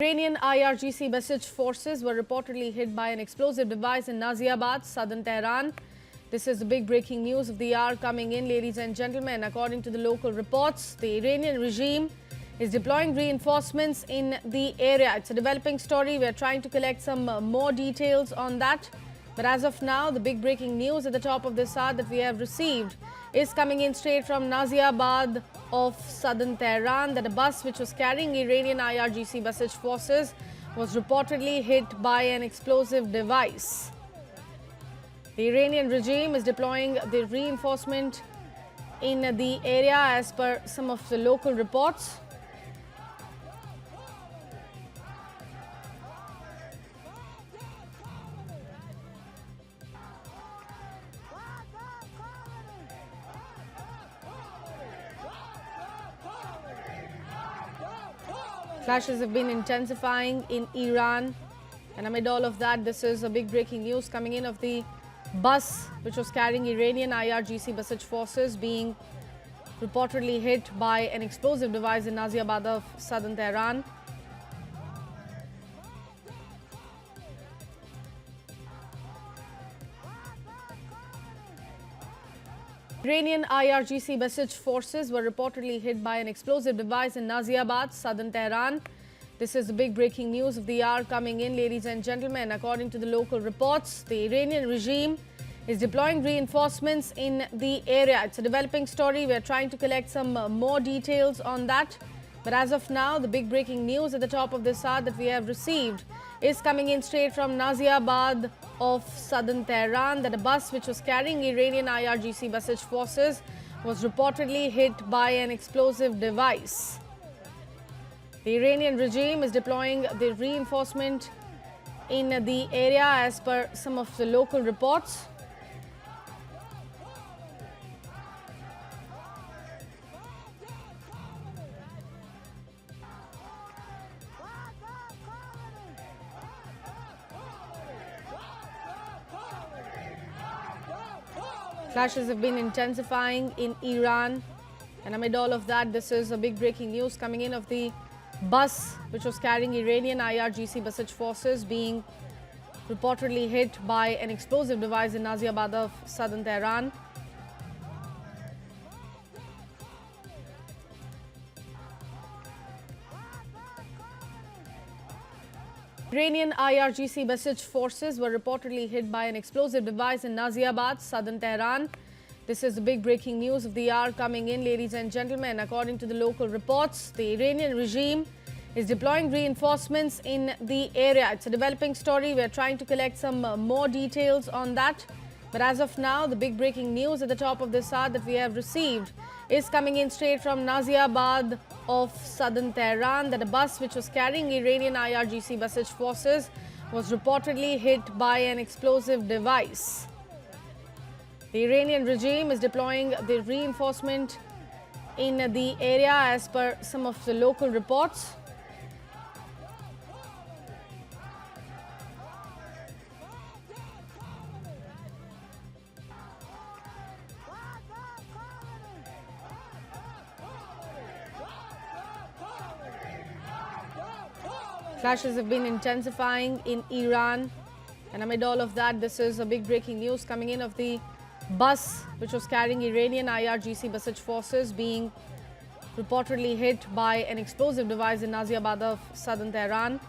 Iranian IRGC message forces were reportedly hit by an explosive device in Naziabad, southern Tehran. This is the big breaking news of the hour coming in, ladies and gentlemen. According to the local reports, the Iranian regime is deploying reinforcements in the area. It's a developing story. We're trying to collect some more details on that. But as of now, the big breaking news at the top of this hour that we have received is coming in straight from Naziabad of southern Tehran, that a bus which was carrying Iranian IRGC message forces was reportedly hit by an explosive device. The Iranian regime is deploying the reinforcement in the area as per some of the local reports. Clashes have been intensifying in Iran, and amid all of that, this is a big breaking news coming in of the bus which was carrying Iranian IRGC message forces being reportedly hit by an explosive device in Naziabad of southern Tehran. Iranian IRGC message forces were reportedly hit by an explosive device in Naziabad, southern Tehran. This is the big breaking news of the hour coming in, ladies and gentlemen. According to the local reports, the Iranian regime is deploying reinforcements in the area. It's a developing story. We're trying to collect some more details on that. But as of now, the big breaking news at the top of this hour that we have received is coming in straight from Naziabad of southern Tehran, that a bus which was carrying Iranian IRGC message forces was reportedly hit by an explosive device. The Iranian regime is deploying the reinforcement in the area as per some of the local reports. Clashes have been intensifying in Iran, and amid all of that, this is a big breaking news coming in of the bus which was carrying Iranian IRGC message forces being reportedly hit by an explosive device in Naziabad of southern Tehran. Iranian IRGC message forces were reportedly hit by an explosive device in Naziabad, southern Tehran. This is the big breaking news of the hour coming in, ladies and gentlemen. According to the local reports, the Iranian regime is deploying reinforcements in the area. It's a developing story. We're trying to collect some more details on that. But as of now, the big breaking news at the top of this hour that we have received is coming in straight from Naziabad of southern Tehran, that a bus which was carrying Iranian IRGC message forces was reportedly hit by an explosive device. The Iranian regime is deploying the reinforcement in the area as per some of the local reports. Clashes have been intensifying in Iran, and amid all of that, this is a big breaking news coming in of the bus which was carrying Iranian IRGC message forces being reportedly hit by an explosive device in Naziabad of southern Tehran.